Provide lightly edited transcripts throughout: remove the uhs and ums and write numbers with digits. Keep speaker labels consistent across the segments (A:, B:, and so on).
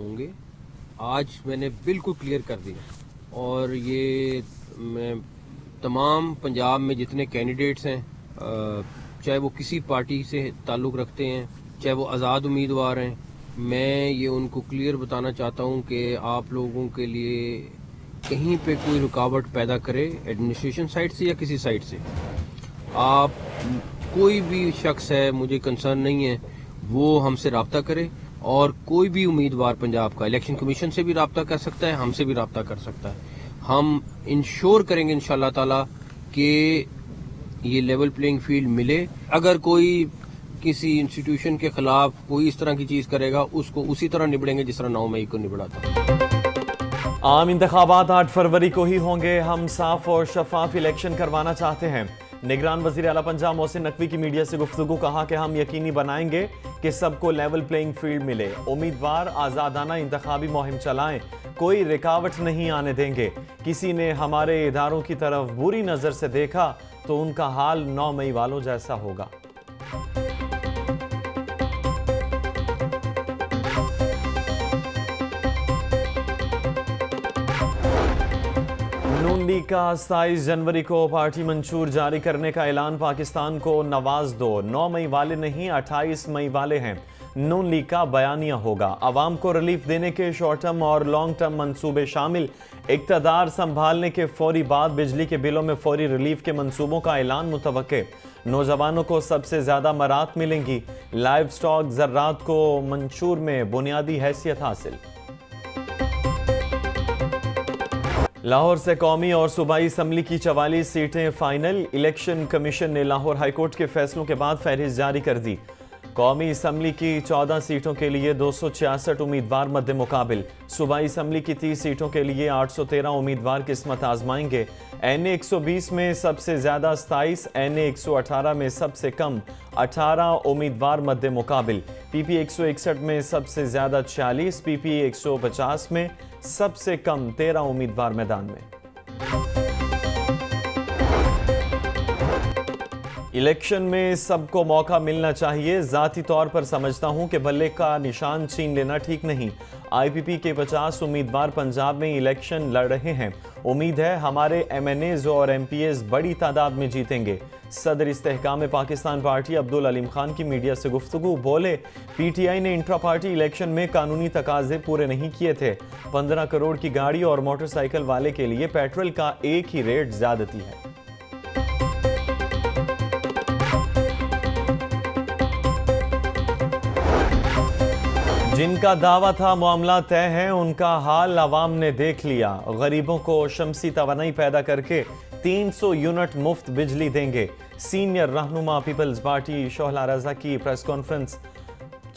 A: होंगे। आज मैंने बिल्कुल क्लियर कर दिया और ये मैं तमाम पंजाब में जितने कैंडिडेट्स हैं, चाहे वो किसी पार्टी से ताल्लुक़ रखते हैं, चाहे वो आज़ाद उम्मीदवार हैं, मैं ये उनको क्लियर बताना चाहता हूँ कि आप लोगों के लिए कहीं पे कोई रुकावट पैदा करे एडमिनिस्ट्रेशन साइड से या किसी साइड से, आप कोई भी शख्स है, मुझे कंसर्न नहीं है, वो हमसे रब्ता करे और कोई भी उम्मीदवार पंजाब का इलेक्शन कमीशन से भी रब्ता कर सकता है, हमसे भी रब्ता कर सकता है। हम इंश्योर करेंगे इंशाल्लाह ताला कि ये लेवल प्लेइंग फील्ड मिले। अगर कोई किसी इंस्टीट्यूशन के खिलाफ कोई इस तरह की चीज करेगा, उसको उसी तरह निबड़ेंगे जिस तरह 9 मई को निबड़ा था।
B: आम इंतखाबात 8 फरवरी को ही होंगे। हम साफ और शफाफ इलेक्शन करवाना चाहते हैं। निगरान वजीर आला पंजाब मोहसिन नकवी की मीडिया से गुफ्तगू, कहा कि हम यकीनी बनाएंगे कि सबको लेवल प्लेइंग फील्ड मिले। उम्मीदवार आज़ादाना इंतखाबी मुहिम चलाएं, कोई रुकावट नहीं आने देंगे। किसी ने हमारे इदारों की तरफ बुरी नजर से देखा तो उनका हाल 9 मई वालों जैसा होगा। नून लीग का 27 जनवरी को पार्टी मंशूर जारी करने का ऐलान, पाकिस्तान को नवाज दो। 9 मई वाले नहीं, 28 मई वाले हैं। नून लीग का बयानिया होगा। आवाम को रिलीफ देने के शॉर्ट टर्म और लॉन्ग टर्म मंसूबे शामिल। इक़्तिदार संभालने के फौरी बाद बिजली के बिलों में फौरी रिलीफ के मंसूबों का ऐलान मुतवक्के। नौजवानों को सबसे ज्यादा मराहत मिलेंगी। लाइव स्टॉक ज़र्रात को मंशूर में बुनियादी हैसियत हासिल। लाहौर से कौमी और सूबाई असम्बली की 44 सीटें फाइनल। इलेक्शन कमीशन ने लाहौर हाईकोर्ट के फैसलों के बाद फहरिस्त जारी कर दी। कौमी असम्बली की 14 सीटों के लिए 266 उम्मीदवार मद्दे मुकाबिल। सूबाई असम्बली की 30 सीटों के लिए 813 उम्मीदवार किस्मत आजमाएंगे। NA 120 में सबसे ज्यादा 27, NA 118 में सबसे कम 18 उम्मीदवार मद्दे मुकाबिल। PP 161 में सबसे ज्यादा 40, PP 150 में सबसे कम 13 उम्मीदवार मैदान में। इलेक्शन में सबको मौका मिलना चाहिए। जाती तौर पर समझता हूं कि बल्ले का निशान छीन लेना ठीक नहीं। IPP के 50 उम्मीदवार पंजाब में इलेक्शन लड़ रहे हैं। उम्मीद है हमारे MNAs और MPAs बड़ी तादाद में जीतेंगे। सदर इस्तेहकाम पाकिस्तान पार्टी अब्दुल अलीम खान की मीडिया से गुफ्तगू, बोले PTI ने इंट्रा पार्टी इलेक्शन में कानूनी तकाजे पूरे नहीं किए थे। 15 करोड़ की गाड़ी और मोटरसाइकिल वाले के लिए पेट्रोल का एक ही रेट ज्यादती है। जिनका दावा था मामला तय है, उनका हाल अवाम ने देख लिया। गरीबों को शमसी तवानाई पैदा करके 300 यूनिट मुफ्त बिजली देंगे। सीनियर रहनुमा पीपल्स पार्टी शोहला रजा की प्रेस कॉन्फ्रेंस।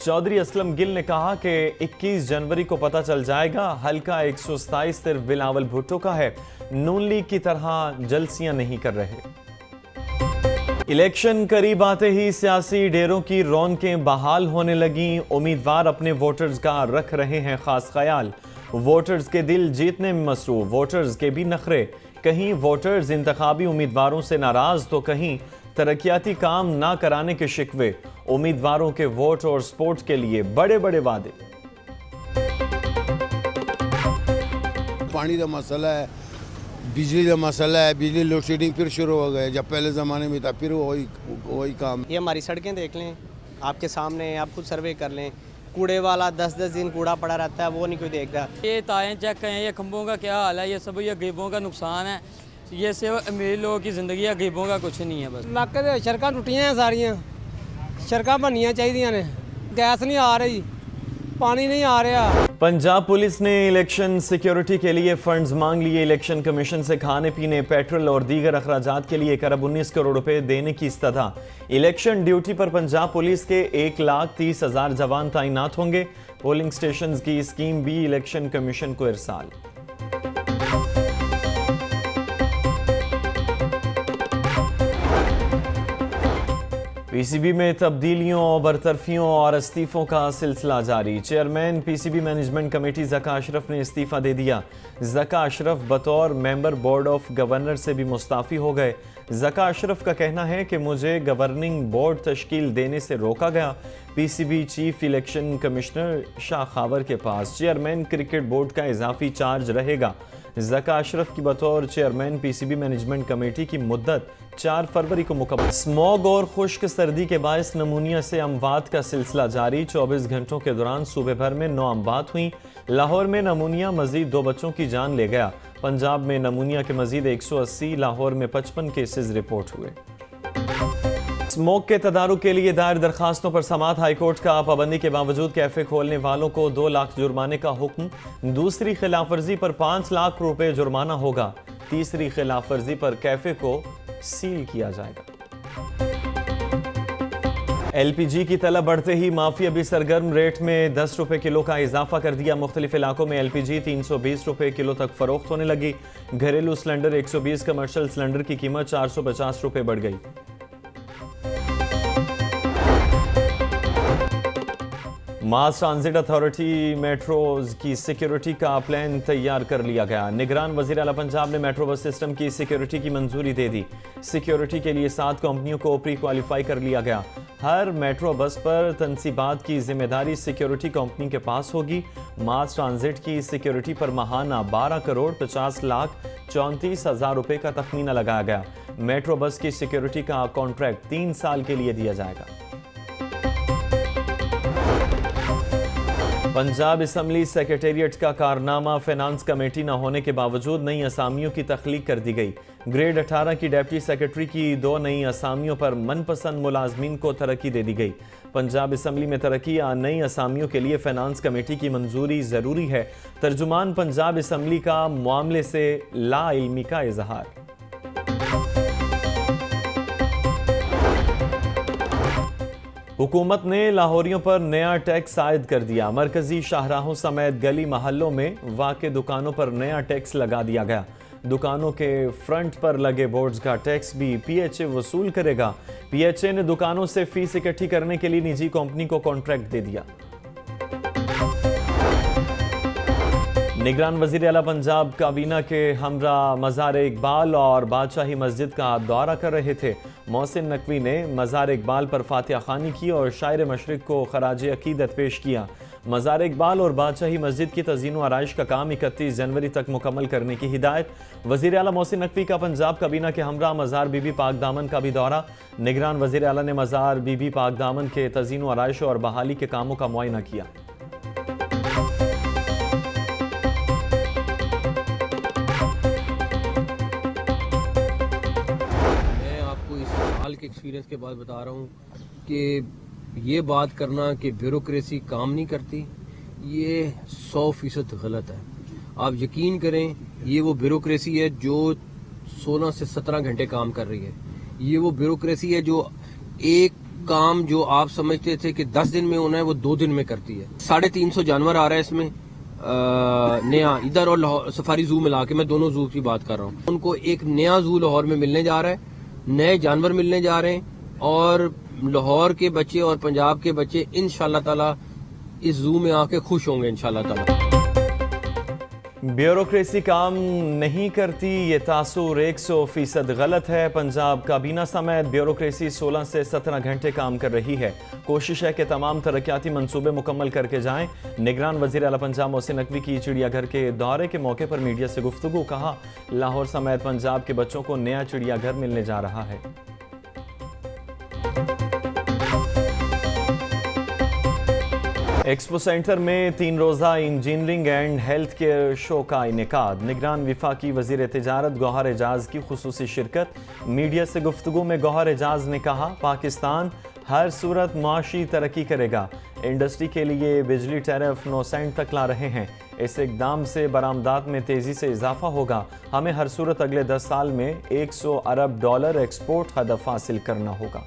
B: चौधरी असलम गिल ने कहा कि 21 जनवरी को पता चल जाएगा। हल्का 127 सिर्फ बिलावल भुट्टो का है। नून लीग की तरह जलसियां नहीं कर रहे। इलेक्शन करीब आते ही सियासी डेरों की रौनकें बहाल होने लगी। उम्मीदवार अपने वोटर्स का रख रहे हैं खास ख्याल। वोटर्स के दिल जीतने में मसरूफ, वोटर्स के भी नखरे। कहीं वोटर्स इंतखाबी उम्मीदवारों से नाराज तो कहीं तरक्याती काम ना कराने के शिकवे। उम्मीदवारों के वोट और सपोर्ट के लिए बड़े बड़े वादे।
C: पानी का मसला है, बिजली का मसला है। बिजली लोड शेडिंग फिर शुरू हो गए। जब पहले ज़माने में था फिर वही काम।
D: ये हमारी सड़कें देख लें, आपके सामने, आप खुद सर्वे कर लें। कूड़े वाला 10-10 दिन कूड़ा पड़ा रहता है, वो नहीं कोई देख रहा।
E: ये तारें चेक करें, ये खंभों का क्या हाल है, ये सब ये गरीबों का नुकसान है। ये सिर्फ अमीर लोगों की ज़िंदगी है, गरीबों का कुछ नहीं है। बस
D: इलाके दे सड़कां टुटियां सारियां, सड़कां बननियां चाहिए ने। गैस नहीं आ रही, पानी नहीं आ रहा।
B: पंजाब पुलिस ने इलेक्शन सिक्योरिटी के लिए फंड्स मांग लिए। इलेक्शन कमीशन से खाने पीने, पेट्रोल और दीगर अखराजात के लिए 1.19 करोड़ रुपए देने की इस्तदा। इलेक्शन ड्यूटी पर पंजाब पुलिस के 1,30,000 जवान तैनात होंगे। पोलिंग स्टेशन की स्कीम भी इलेक्शन कमीशन को इरसाल। पीसीबी में तब्दीलियों, बरतरफियों और इस्तीफों का सिलसिला जारी। Chairman PCB management committee Zaka Ashraf ने इस्तीफ़ा दे दिया। ज़का अशरफ बतौर मेंबर बोर्ड ऑफ गवर्नर से भी मुस्ताफ़ी हो गए। ज़का अशरफ का कहना है कि मुझे गवर्निंग बोर्ड तश्कील देने से रोका गया। PCB chief election commissioner Shah Khawar के पास चेयरमैन क्रिकेट बोर्ड का इजाफी चार्ज रहेगा। ज़का अशरफ की बतौर चेयरमैन पीसीबी मैनेजमेंट कमेटी की मुद्दत 4 फरवरी को मुकम्मल। स्मॉग और खुश्क सर्दी के बायस नमूनिया से अमवात का सिलसिला जारी। 24 घंटों के दौरान सूबे भर में 9 अमवात हुई। लाहौर में नमूनिया मजीद 2 बच्चों की जान ले गया। पंजाब में नमूनिया के मजीद 180, लाहौर में 55 केसेस रिपोर्ट हुए। स्मोक के तदारुक के लिए दायर दरखास्तों पर समात। हाईकोर्ट का पाबंदी के बावजूद कैफे खोलने वालों को 2 लाख जुर्माने का हुक्म। दूसरी खिलाफ वर्जी पर 5 लाख रुपए जुर्माना होगा। तीसरी खिलाफ वर्जी पर कैफे को सील किया जाएगा। एलपीजी की तलब बढ़ते ही माफिया भी सरगर्म। रेट में 10 रुपए किलो का इजाफा कर दिया। मुख्तलिफ इलाकों में एलपीजी 320 रुपए किलो तक फरोख्त होने लगी। घरेलू सिलेंडर 120, कमर्शियल सिलेंडर की कीमत 450 रुपए बढ़ गई। मास ट्रांजिट अथॉरिटी मेट्रोज की सिक्योरिटी का प्लान तैयार कर लिया गया। निगरान वजीर आला पंजाब ने मेट्रो बस सिस्टम की सिक्योरिटी की मंजूरी दे दी। सिक्योरिटी के लिए 7 कंपनियों को प्री क्वालिफाई कर लिया गया। हर मेट्रो बस पर तनसीबात की जिम्मेदारी सिक्योरिटी कंपनी के पास होगी। मास ट्रांजिट की सिक्योरिटी पर माहाना 12 करोड़ 50 लाख 34 हज़ार रुपए का तखमीना लगाया गया। मेट्रो बस की सिक्योरिटी का कॉन्ट्रैक्ट 3 साल के लिए दिया जाएगा। पंजाब असम्बली सेक्रेटेरिएट का कारनामा। फाइनेंस कमेटी न होने के बावजूद नई असामियों की तख्लीक कर दी गई। ग्रेड 18 की डिप्टी सेक्रेटरी की 2 नई असामियों पर मनपसंद मुलाजमीन को तरक्की दे दी गई। पंजाब असम्बली में तरक्की या नई असामियों के लिए फाइनेंस कमेटी की मंजूरी जरूरी है। तर्जुमान पंजाब असम्बली का मामले से लाइल्मी का इजहार। हुकूमत ने लाहौरियों पर नया टैक्स आयद कर दिया। मरकजी शाहराहों समेत गली महल्लों में वाक़े दुकानों पर नया टैक्स लगा दिया गया। दुकानों के फ्रंट पर लगे बोर्ड्स का टैक्स भी पीएचए वसूल करेगा। पीएचए ने दुकानों से फीस इकट्ठी करने के लिए निजी कंपनी को कॉन्ट्रैक्ट दे दिया। निगरान वजीर आला पंजाब काबीना के हमरा मज़ार इकबाल और बादशाही मस्जिद का दौरा कर रहे थे। मोहसिन नकवी ने मज़ार इकबाल पर फातिहा खानी की और शायर मशरिक को खराज अकीदत पेश किया। मज़ार इकबाल और बादशाही मस्जिद की तज़ीन व आराइश का काम 31 जनवरी तक मुकम्मल करने की हिदायत। वज़ीर आला मोहसिन नकवी का पंजाब काबीना के हमरा मज़ार बीबी पाक दामन का भी दौरा। निगरान वज़ीर आला ने मज़ार बीबी पाक दामन के तज़ीन व आराइश और बहाली के कामों का मुआयना किया।
A: के एक्सपीरियंस के बाद बता रहा हूँ कि ये बात करना कि ब्यूरोक्रेसी काम नहीं करती, ये 100% गलत है। आप यकीन करें, ये वो ब्यूरोक्रेसी है जो 16 से 17 घंटे काम कर रही है। ये वो ब्यूरोक्रेसी है जो एक काम जो आप समझते थे कि 10 दिन में होना है वो 2 दिन में करती है। 350 जानवर आ रहा है इसमें नया, इधर और सफारी जू मिला के, मैं दोनों जू की बात कर रहा हूँ। उनको एक नया जू लाहौर में मिलने जा रहा है, नए जानवर मिलने जा रहे हैं और लाहौर के बच्चे और पंजाब के बच्चे इंशाल्लाह ताला इस जू में आके खुश होंगे इंशाल्लाह ताला।
B: ब्यूरोक्रेसी काम नहीं करती, ये तासुर 100% गलत है। पंजाब काबीना समेत ब्यूरोक्रेसी 16 से 17 घंटे काम कर रही है। कोशिश है कि तमाम तरक्याती मंसूबे मुकम्मल करके जाएं। निगरान वज़ीर आला पंजाब मोहसिन नकवी की चिड़ियाघर के दौरे के मौके पर मीडिया से गुफ्तगू। कहा, लाहौर समेत पंजाब के बच्चों को नया चिड़ियाघर मिलने जा रहा है। एक्सपो सेंटर में 3 रोज़ा engineering and health care show का इनेकाद। निगरान विफाकी वज़ीर तिजारत गौहर एजाज की खुसूसी शिरकत। मीडिया से गुफ्तगू में गौहर एजाज ने कहा, पाकिस्तान हर सूरत माशी तरक्की करेगा। इंडस्ट्री के लिए बिजली टैरिफ 9 सेंट तक ला रहे हैं। इस इकदाम से बरामदात में तेज़ी से इजाफा होगा। हमें हर सूरत अगले 10 साल में $100 अरब एक्सपोर्ट हदफ हासिल करना होगा।